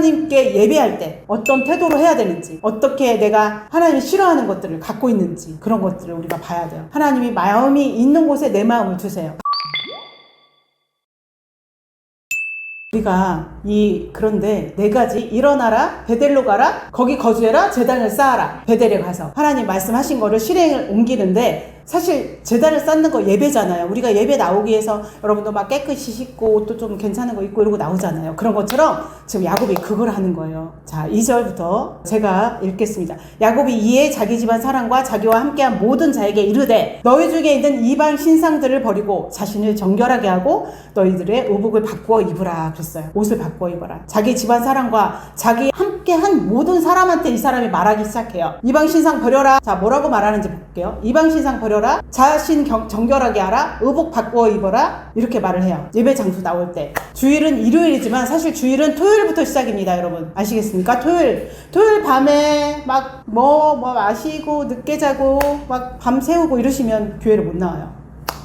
하나님께 예배할 때 어떤 태도로 해야 되는지, 어떻게 내가 하나님이 싫어하는 것들을 갖고 있는지, 그런 것들을 우리가 봐야 돼요. 하나님이 마음이 있는 곳에 내 마음을 두세요. 우리가 그런데 4가지, 일어나라, 베델로 가라, 거기 거주해라, 제단을 쌓아라. 베델에 가서 하나님 말씀하신 거를 실행을 옮기는데, 사실 제단을 쌓는 거 예배잖아요. 우리가 예배 나오기 위해서 여러분도 막 깨끗이 씻고 옷도 좀 괜찮은 거 입고 이러고 나오잖아요. 그런 것처럼 지금 야곱이 그걸 하는 거예요. 자, 2절부터 제가 읽겠습니다. 야곱이 이에 자기 집안 사람과 자기와 함께한 모든 자에게 이르되, 너희 중에 있는 이방 신상들을 버리고 자신을 정결하게 하고 너희들의 의복을 바꾸어 입으라 그랬어요. 옷을 바꾸어 입어라. 자기 집안 사람과 자기 함께한 모든 사람한테 이 사람이 말하기 시작해요. 이방 신상 버려라. 자, 뭐라고 말하는지 볼게요. 이방 신상 버려라. 자신 정결하게 하라. 의복 바꾸어 입어라. 이렇게 말을 해요. 예배 장소 나올 때. 주일은 일요일이지만 사실 주일은 토요일부터 시작입니다, 여러분. 아시겠습니까? 토요일 밤에 막 마시고 늦게 자고 막 밤 새우고 이러시면 교회를 못 나와요.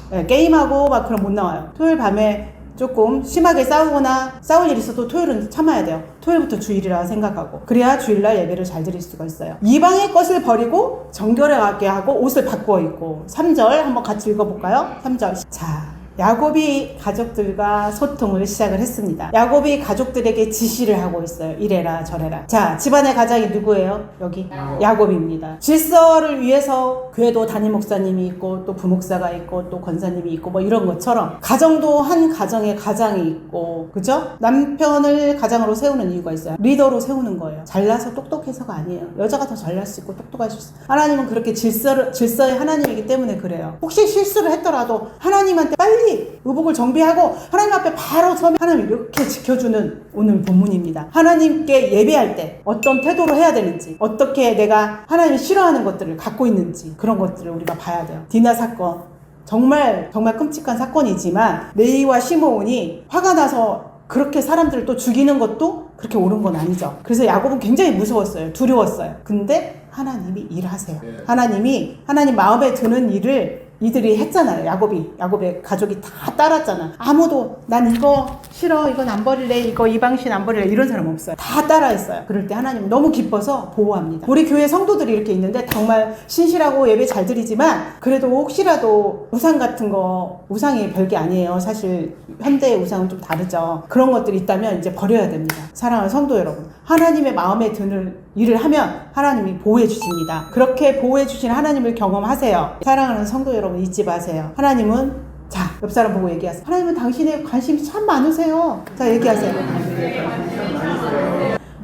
네, 게임하고 막 그럼 못 나와요. 토요일 밤에 조금 심하게 싸우거나 싸울 일이 있어도 토요일은 참아야 돼요. 토요일부터 주일이라 생각하고, 그래야 주일날 예배를 잘 드릴 수가 있어요. 이방의 것을 버리고 정결하게 하고 옷을 바꾸어 입고. 3절 한번 같이 읽어볼까요? 3절. 자, 야곱이 가족들과 소통을 시작을 했습니다. 야곱이 가족들에게 지시를 하고 있어요. 이래라 저래라. 자, 집안의 가장이 누구예요? 여기 야곱입니다. 질서를 위해서 교회도 담임 목사님이 있고 또 부목사가 있고 또 권사님이 있고 뭐 이런 것처럼, 가정도 한 가정에 가장이 있고, 그죠? 남편을 가장으로 세우는 이유가 있어요. 리더로 세우는 거예요. 잘나서 똑똑해서가 아니에요. 여자가 더 잘날 수 있고 똑똑할 수 있어요. 하나님은 그렇게 질서의 하나님이기 때문에 그래요. 혹시 실수를 했더라도 하나님한테 빨리 의복을 정비하고 하나님 앞에 바로 서면 하나님 이렇게 지켜주는 오늘 본문입니다. 하나님께 예배할 때 어떤 태도로 해야 되는지, 어떻게 내가 하나님이 싫어하는 것들을 갖고 있는지, 그런 것들을 우리가 봐야 돼요. 디나 사건, 정말 끔찍한 사건이지만 레이와 시므온이 화가 나서 그렇게 사람들을 또 죽이는 것도 그렇게 옳은 건 아니죠. 그래서 야곱은 굉장히 무서웠어요. 두려웠어요. 근데 하나님이 일하세요. 하나님 마음에 드는 일을 이들이 했잖아요. 야곱의 가족이 다 따랐잖아. 아무도 난 이거 싫어, 이건 안 버릴래, 이거 이방신 안 버릴래, 이런 사람 없어요. 다 따라했어요. 그럴 때 하나님은 너무 기뻐서 보호합니다. 우리 교회 성도들이 이렇게 있는데 정말 신실하고 예배 잘 드리지만 그래도 혹시라도 우상 같은 거, 우상이 별게 아니에요. 사실 현대의 우상은 좀 다르죠. 그런 것들이 있다면 이제 버려야 됩니다. 사랑하는 성도 여러분, 하나님의 마음에 드는 일을 하면 하나님이 보호해 주십니다. 그렇게 보호해 주신 하나님을 경험하세요. 사랑하는 성도 여러분, 잊지 마세요. 하나님은, 자, 옆 사람 보고 얘기하세요. 하나님은 당신의 관심이 참 많으세요. 자, 얘기하세요.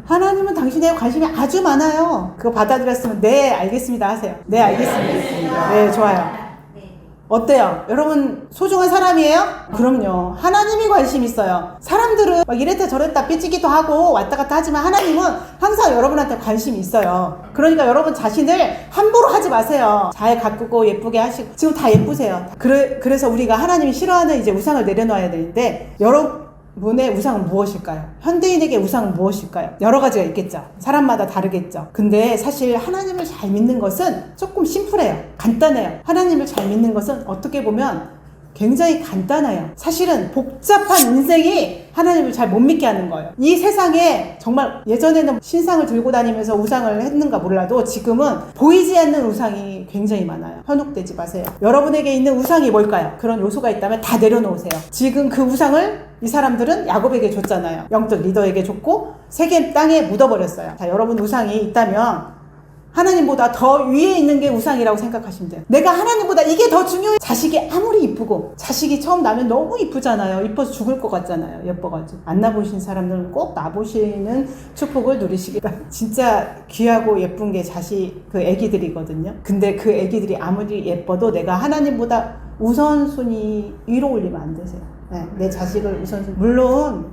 하나님은 당신의 관심이 아주 많아요. 그거 받아들였으면 네 알겠습니다 하세요. 네 알겠습니다. 네, 좋아요. 어때요? 여러분 소중한 사람이에요? 그럼요. 하나님이 관심 있어요. 사람들은 막 이랬다 저랬다 삐지기도 하고 왔다 갔다 하지만 하나님은 항상 여러분한테 관심이 있어요. 그러니까 여러분 자신을 함부로 하지 마세요. 잘 가꾸고 예쁘게 하시고, 지금 다 예쁘세요. 그래서 우리가 하나님이 싫어하는 이제 우상을 내려놔야 되는데, 여러분의 우상은 무엇일까요? 현대인에게 우상은 무엇일까요? 여러 가지가 있겠죠. 사람마다 다르겠죠. 근데 사실 하나님을 잘 믿는 것은 조금 심플해요. 간단해요. 하나님을 잘 믿는 것은 어떻게 보면 굉장히 간단해요. 사실은 복잡한 인생이 하나님을 잘 못 믿게 하는 거예요. 이 세상에 정말 예전에는 신상을 들고 다니면서 우상을 했는가 몰라도 지금은 보이지 않는 우상이 굉장히 많아요. 현혹되지 마세요. 여러분에게 있는 우상이 뭘까요? 그런 요소가 있다면 다 내려놓으세요. 지금 그 우상을 이 사람들은 야곱에게 줬잖아요. 영적 리더에게 줬고 세겜 땅에 묻어버렸어요. 자, 여러분 우상이 있다면 하나님보다 더 위에 있는 게 우상이라고 생각하시면 돼요. 내가 하나님보다 이게 더 중요해. 자식이 아무리 이쁘고, 자식이 처음 나면 너무 이쁘잖아요. 이뻐서 죽을 것 같잖아요. 예뻐가지고. 안 나보신 사람들은 꼭 나보시는 축복을 누리시기 바랍니다. 진짜 귀하고 예쁜 게 그 애기들이거든요. 근데 그 애기들이 아무리 예뻐도 내가 하나님보다 우선순위 위로 올리면 안 되세요. 네, 내 자식을 우선순위. 물론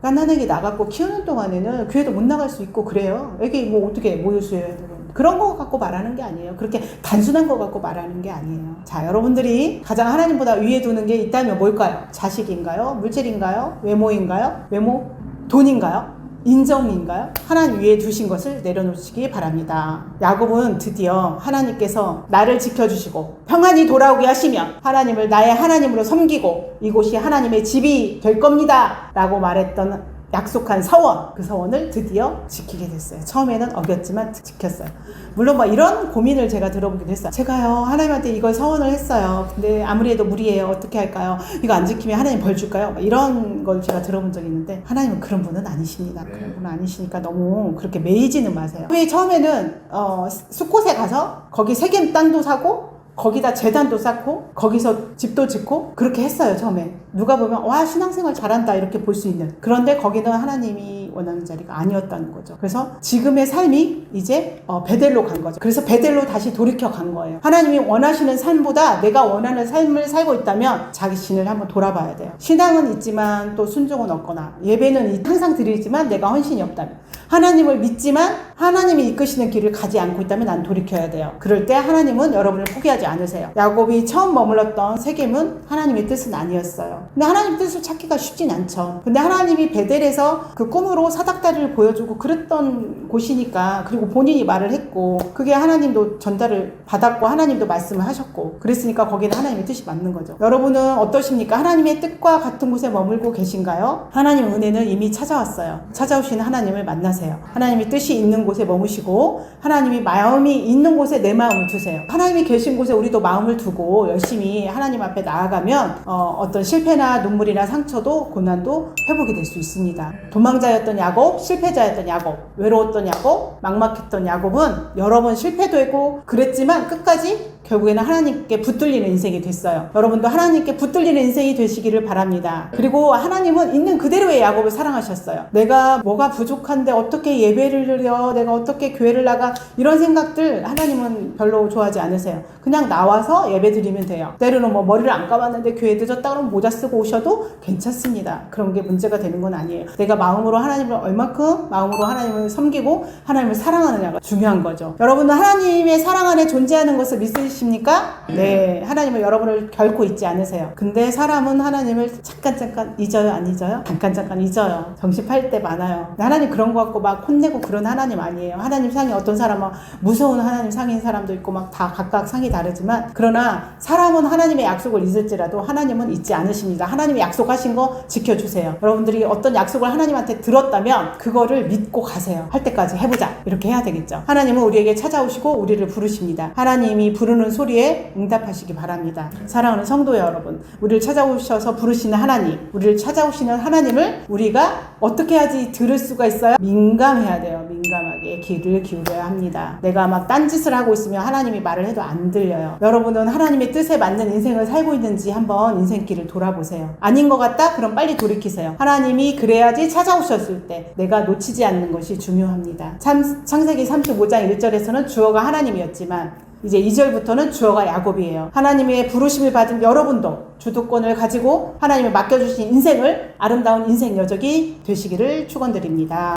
갓난애기 나갖고 키우는 동안에는 교회도 못 나갈 수 있고 그래요. 애기 뭐 어떻게 모유수여야 되고 그런 거 갖고 말하는 게 아니에요. 그렇게 단순한 거 갖고 말하는 게 아니에요. 자, 여러분들이 가장 하나님보다 위에 두는 게 있다면 뭘까요? 자식인가요? 물질인가요? 외모인가요? 돈인가요? 인정인가요? 하나님 위에 두신 것을 내려놓으시기 바랍니다. 야곱은 드디어 하나님께서 나를 지켜주시고 평안히 돌아오게 하시면 하나님을 나의 하나님으로 섬기고 이곳이 하나님의 집이 될 겁니다 라고 말했던 약속한 서원, 그 서원을 드디어 지키게 됐어요. 처음에는 어겼지만 지켰어요. 물론 뭐 이런 고민을 제가 들어보기도 했어요. 제가요 하나님한테 이걸 서원을 했어요. 근데 아무리 해도 무리예요. 어떻게 할까요? 이거 안 지키면 하나님 벌 줄까요? 이런 걸 제가 들어본 적이 있는데 하나님은 그런 분은 아니십니다. 그런 분은 아니시니까 너무 그렇게 매이지는 마세요. 왜 처음에는 숫곳에 가서 거기 세겜 땅도 사고 거기다 제단도 쌓고 거기서 집도 짓고 그렇게 했어요. 처음에 누가 보면 와 신앙생활 잘한다 이렇게 볼 수 있는. 그런데 거기는 하나님이 원하는 자리가 아니었다는 거죠. 그래서 지금의 삶이 이제 베델로 간 거죠. 그래서 베델로 다시 돌이켜 간 거예요. 하나님이 원하시는 삶보다 내가 원하는 삶을 살고 있다면 자기 신을 한번 돌아봐야 돼요. 신앙은 있지만 또 순종은 없거나 예배는 항상 드리지만 내가 헌신이 없다면, 하나님을 믿지만 하나님이 이끄시는 길을 가지 않고 있다면 난 돌이켜야 돼요. 그럴 때 하나님은 여러분을 포기하지 않으세요. 야곱이 처음 머물렀던 세겜은 하나님의 뜻은 아니었어요. 근데 하나님의 뜻을 찾기가 쉽진 않죠. 근데 하나님이 베델에서 그 꿈으로 사닥다리를 보여주고 그랬던 곳이니까, 그리고 본인이 말을 했고 그게 하나님도 전달을 받았고 하나님도 말씀을 하셨고 그랬으니까 거기는 하나님의 뜻이 맞는 거죠. 여러분은 어떠십니까? 하나님의 뜻과 같은 곳에 머물고 계신가요? 하나님의 은혜는 이미 찾아왔어요. 찾아오시는 하나님을 만나세요. 하나님의 뜻이 있는 곳에 머무시고 하나님이 마음이 있는 곳에 내 마음을 두세요. 하나님이 계신 곳에 우리도 마음을 두고 열심히 하나님 앞에 나아가면 어떤 실패나 눈물이나 상처도 고난도 회복이 될 수 있습니다. 도망자였던 야곱, 실패자였던 야곱, 외로웠던 야곱, 막막했던 야곱은 여러 번 실패도 했고 그랬지만 끝까지 결국에는 하나님께 붙들리는 인생이 됐어요. 여러분도 하나님께 붙들리는 인생이 되시기를 바랍니다. 그리고 하나님은 있는 그대로의 야곱을 사랑하셨어요. 내가 뭐가 부족한데 어떻게 예배를 드려, 내가 어떻게 교회를 나가, 이런 생각들 하나님은 별로 좋아하지 않으세요. 그냥 나와서 예배 드리면 돼요. 때로는 뭐 머리를 안 감았는데 교회 늦었다 그러면 모자 쓰고 오셔도 괜찮습니다. 그런 게 문제가 되는 건 아니에요. 내가 마음으로 하나님을 얼마큼 마음으로 하나님을 섬기고 하나님을 사랑하느냐가 중요한 거죠. 여러분은 하나님의 사랑 안에 존재하는 것을 믿으십니까? 네, 하나님은 여러분을 결코 잊지 않으세요. 근데 사람은 하나님을 잠깐 잊어요? 안 잊어요? 잠깐 잊어요. 정신팔 때 많아요. 하나님 그런 거 갖고 막 혼내고 그런 하나님 아니에요. 하나님 상이 어떤 사람은 무서운 하나님 상인 사람도 있고 막 다 각각 상이 다르지만, 그러나 사람은 하나님의 약속을 잊을지라도 하나님은 잊지 않으십니다. 하나님이 약속하신 거 지켜주세요. 여러분들이 어떤 약속을 하나님한테 들었다면 그거를 믿고 가세요. 할 때까지 해보자, 이렇게 해야 되겠죠. 하나님은 우리에게 찾아오시고 우리를 부르십니다. 하나님이 부르는 소리에 응답하시기 바랍니다. 사랑하는 성도 여러분, 우리를 찾아오셔서 부르시는 하나님, 우리를 찾아오시는 하나님을 우리가 어떻게 해야지 들을 수가 있어요? 민감해야 돼요. 민감하게 귀를 기울여야 합니다. 내가 막 딴짓을 하고 있으면 하나님이 말을 해도 안 들려요. 여러분은 하나님의 뜻에 맞는 인생을 살고 있는지 한번 인생길을 돌아보세요. 아닌 것 같다? 그럼 빨리 돌이키세요. 하나님이 그래야지 찾아오셨을 때 내가 놓치지 않는 것이 중요합니다. 창세기 35장 1절에서는 주어가 하나님이었지만 이제 2절부터는 주어가 야곱이에요. 하나님의 부르심을 받은 여러분도 주도권을 가지고 하나님을 맡겨주신 인생을, 아름다운 인생 여적이 되시기를 축원드립니다.